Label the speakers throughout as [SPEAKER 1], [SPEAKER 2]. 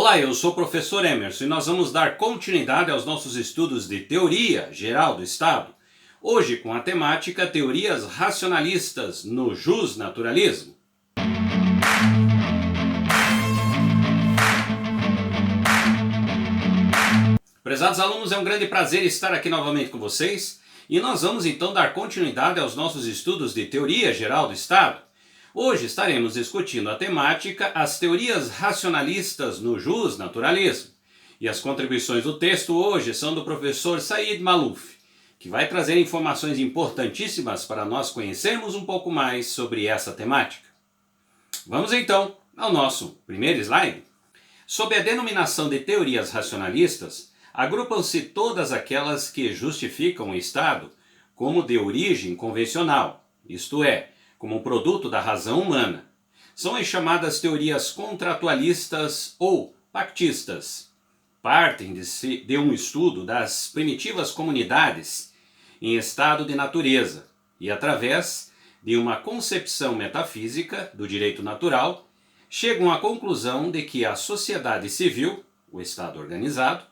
[SPEAKER 1] Olá, eu sou o professor Emerson e nós vamos dar continuidade aos nossos estudos de Teoria Geral do Estado. Hoje com a temática Teorias Racionalistas no Justnaturalismo. Prezados alunos, é um grande prazer estar aqui novamente com vocês e nós vamos então dar continuidade aos nossos estudos de Teoria Geral do Estado. Hoje estaremos discutindo a temática As Teorias Racionalistas no Justnaturalismo. E as contribuições do texto hoje são do professor Said Malouf, que vai trazer informações importantíssimas para nós conhecermos um pouco mais sobre essa temática. Vamos então ao nosso primeiro slide. Sob a denominação de teorias racionalistas, agrupam-se todas aquelas que justificam o Estado como de origem convencional, isto é, como um produto da razão humana. São as chamadas teorias contratualistas ou pactistas. Partem de um estudo das primitivas comunidades em estado de natureza e, através de uma concepção metafísica do direito natural, chegam à conclusão de que a sociedade civil, o Estado organizado,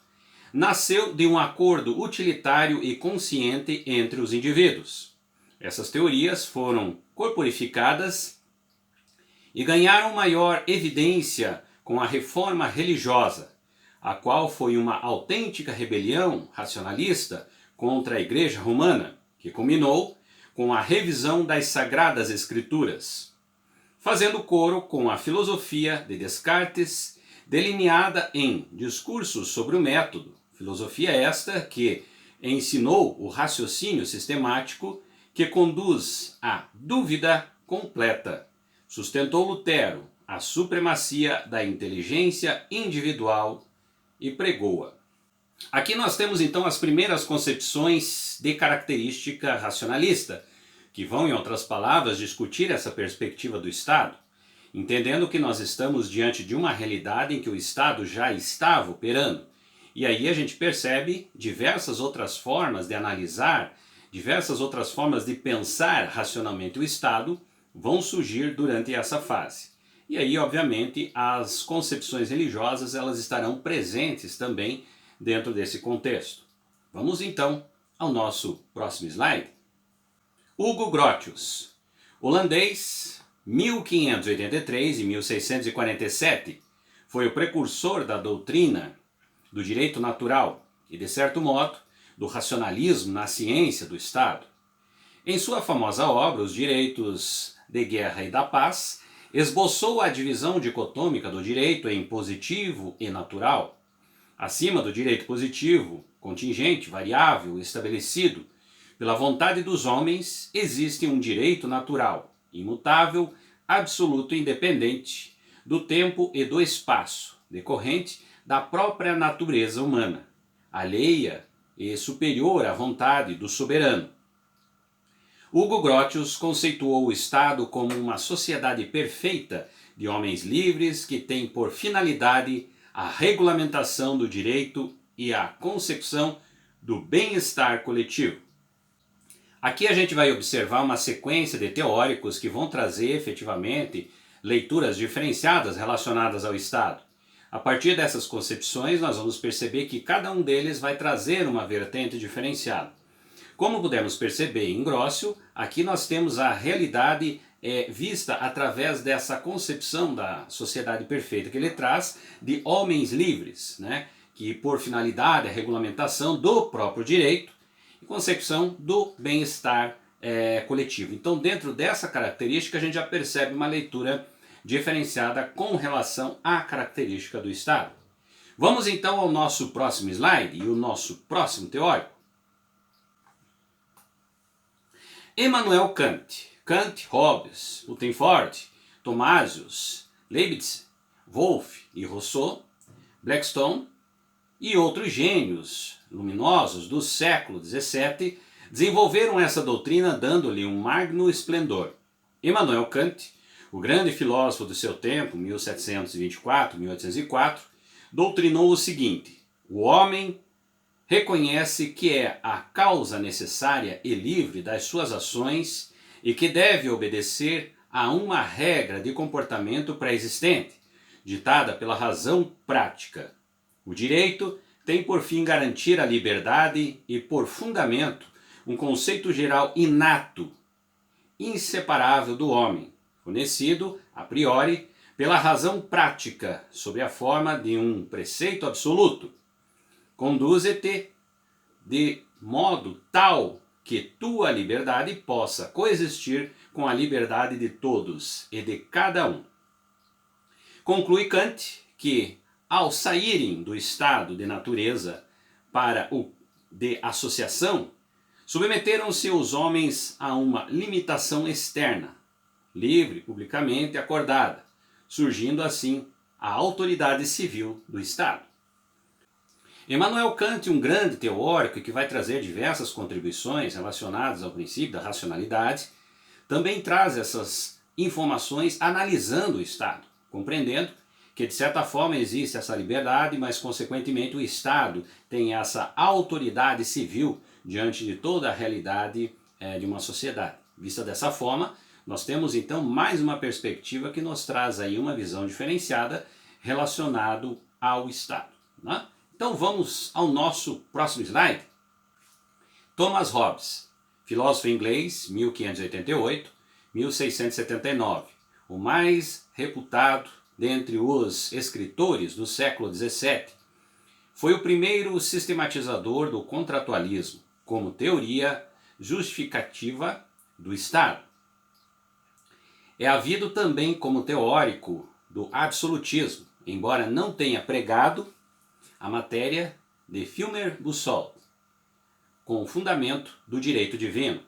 [SPEAKER 1] nasceu de um acordo utilitário e consciente entre os indivíduos. Essas teorias foram corporificadas e ganharam maior evidência com a reforma religiosa, a qual foi uma autêntica rebelião racionalista contra a Igreja Romana, que culminou com a revisão das Sagradas Escrituras, fazendo coro com a filosofia de Descartes, delineada em Discursos sobre o Método, filosofia esta que ensinou o raciocínio sistemático que conduz à dúvida completa. Sustentou Lutero a supremacia da inteligência individual e pregou-a. Aqui nós temos então as primeiras concepções de característica racionalista, que vão, em outras palavras, discutir essa perspectiva do Estado, entendendo que nós estamos diante de uma realidade em que o Estado já estava operando. E aí a gente percebe diversas outras formas de analisar, diversas outras formas de pensar racionalmente o Estado vão surgir durante essa fase. E aí, obviamente, as concepções religiosas elas estarão presentes também dentro desse contexto. Vamos então ao nosso próximo slide. Hugo Grotius, holandês, 1583 e 1647, foi o precursor da doutrina do direito natural e, de certo modo, do racionalismo na ciência do Estado. Em sua famosa obra, Os Direitos de Guerra e da Paz, esboçou a divisão dicotômica do direito em positivo e natural. Acima do direito positivo, contingente, variável, estabelecido pela vontade dos homens, existe um direito natural, imutável, absoluto e independente do tempo e do espaço, decorrente da própria natureza humana, alheia e superior à vontade do soberano. Hugo Grotius conceituou o Estado como uma sociedade perfeita de homens livres que tem por finalidade a regulamentação do direito e a concepção do bem-estar coletivo. Aqui a gente vai observar uma sequência de teóricos que vão trazer efetivamente leituras diferenciadas relacionadas ao Estado. A partir dessas concepções, nós vamos perceber que cada um deles vai trazer uma vertente diferenciada. Como pudemos perceber em Grotius, aqui nós temos a realidade vista através dessa concepção da sociedade perfeita que ele traz de homens livres, né? Que por finalidade a regulamentação do próprio direito e concepção do bem-estar coletivo. Então, dentro dessa característica, a gente já percebe uma leitura diferenciada com relação à característica do Estado. Vamos então ao nosso próximo slide e o nosso próximo teórico. Immanuel Kant, Hobbes, Rutherford, Thomasius, Leibniz, Wolff e Rousseau, Blackstone e outros gênios luminosos do século XVII desenvolveram essa doutrina dando-lhe um magno esplendor. Immanuel Kant, o grande filósofo do seu tempo, 1724-1804, doutrinou o seguinte: o homem reconhece que é a causa necessária e livre das suas ações e que deve obedecer a uma regra de comportamento pré-existente, ditada pela razão prática. O direito tem por fim garantir a liberdade e por fundamento um conceito geral inato, inseparável do homem, fornecido, a priori, pela razão prática, sob a forma de um preceito absoluto. Conduze-te de modo tal que tua liberdade possa coexistir com a liberdade de todos e de cada um. Conclui Kant que, ao saírem do estado de natureza para o de associação, submeteram-se os homens a uma limitação externa, livre, publicamente acordada, surgindo assim a autoridade civil do Estado. Immanuel Kant, um grande teórico que vai trazer diversas contribuições relacionadas ao princípio da racionalidade, também traz essas informações analisando o Estado, compreendendo que de certa forma existe essa liberdade, mas consequentemente o Estado tem essa autoridade civil diante de toda a realidade de uma sociedade. Vista dessa forma, nós temos então mais uma perspectiva que nos traz aí uma visão diferenciada relacionado ao Estado, né? Então vamos ao nosso próximo slide. Thomas Hobbes, filósofo inglês, 1588-1679, o mais reputado dentre os escritores do século XVII, foi o primeiro sistematizador do contratualismo como teoria justificativa do Estado. É havido também como teórico do absolutismo, embora não tenha pregado a matéria de Filmer-Busol, com o fundamento do direito divino.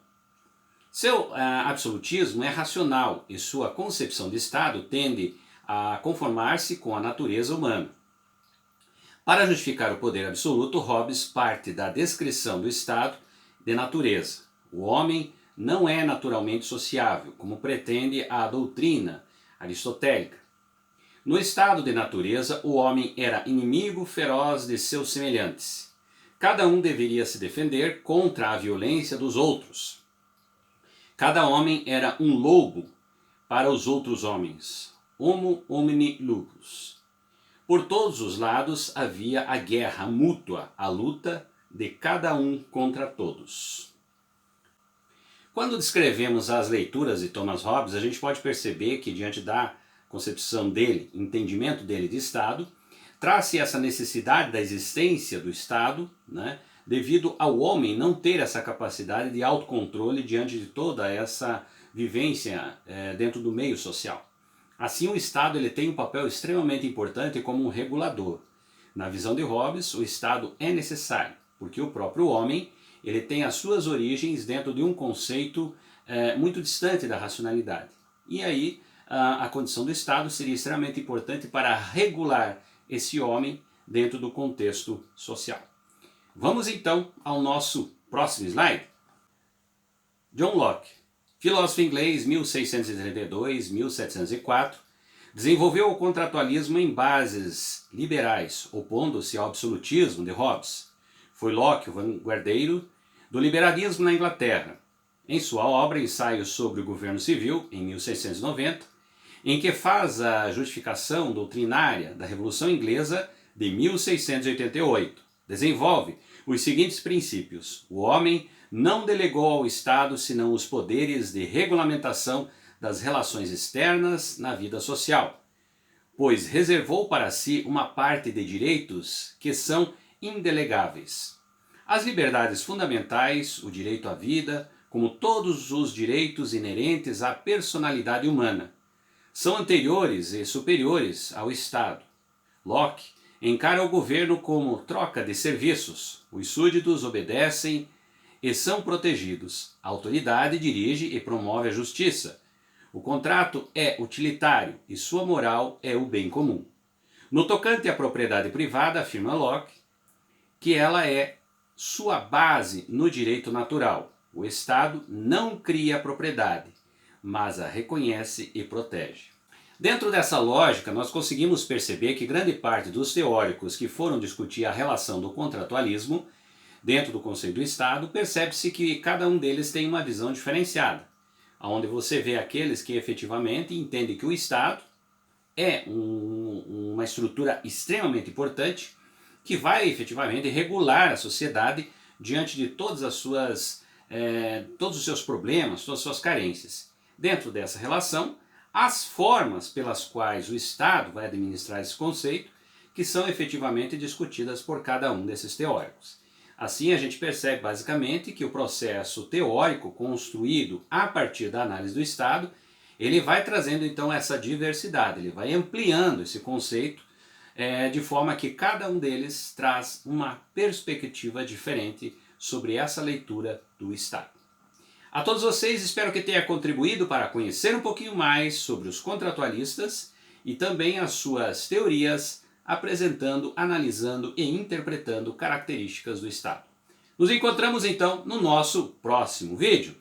[SPEAKER 1] Seu absolutismo é racional e sua concepção de Estado tende a conformar-se com a natureza humana. Para justificar o poder absoluto, Hobbes parte da descrição do estado de natureza. O homem não é naturalmente sociável, como pretende a doutrina aristotélica. No estado de natureza, o homem era inimigo feroz de seus semelhantes. Cada um deveria se defender contra a violência dos outros. Cada homem era um lobo para os outros homens. Homo homini lupus. Por todos os lados havia a guerra mútua, a luta de cada um contra todos. Quando descrevemos as leituras de Thomas Hobbes, a gente pode perceber que diante da concepção dele, entendimento dele de Estado, traz-se essa necessidade da existência do Estado, né, devido ao homem não ter essa capacidade de autocontrole diante de toda essa vivência dentro do meio social. Assim, o Estado ele tem um papel extremamente importante como um regulador. Na visão de Hobbes, o Estado é necessário, porque o próprio homem ele tem as suas origens dentro de um conceito muito distante da racionalidade. E aí, a condição do Estado seria extremamente importante para regular esse homem dentro do contexto social. Vamos então ao nosso próximo slide. John Locke, filósofo inglês, 1632-1704, desenvolveu o contratualismo em bases liberais, opondo-se ao absolutismo de Hobbes. Foi Locke o vanguardeiro do liberalismo na Inglaterra. Em sua obra Ensaio sobre o Governo Civil, em 1690, em que faz a justificação doutrinária da Revolução Inglesa de 1688, desenvolve os seguintes princípios. O homem não delegou ao Estado senão os poderes de regulamentação das relações externas na vida social, pois reservou para si uma parte de direitos que são indelegáveis. As liberdades fundamentais, o direito à vida, como todos os direitos inerentes à personalidade humana, são anteriores e superiores ao Estado. Locke encara o governo como troca de serviços. Os súditos obedecem e são protegidos. A autoridade dirige e promove a justiça. O contrato é utilitário e sua moral é o bem comum. No tocante à propriedade privada, afirma Locke que ela é sua base no direito natural. O Estado não cria a propriedade, mas a reconhece e protege. Dentro dessa lógica, nós conseguimos perceber que grande parte dos teóricos que foram discutir a relação do contratualismo dentro do conceito do Estado, percebe-se que cada um deles tem uma visão diferenciada, onde você vê aqueles que efetivamente entendem que o Estado é uma estrutura extremamente importante que vai efetivamente regular a sociedade diante de todas as suas, todos os seus problemas, todas as suas carências. Dentro dessa relação, as formas pelas quais o Estado vai administrar esse conceito, que são efetivamente discutidas por cada um desses teóricos. Assim, a gente percebe basicamente que o processo teórico construído a partir da análise do Estado, ele vai trazendo então essa diversidade, ele vai ampliando esse conceito de forma que cada um deles traz uma perspectiva diferente sobre essa leitura do Estado. A todos vocês, espero que tenha contribuído para conhecer um pouquinho mais sobre os contratualistas e também as suas teorias, apresentando, analisando e interpretando características do Estado. Nos encontramos então no nosso próximo vídeo.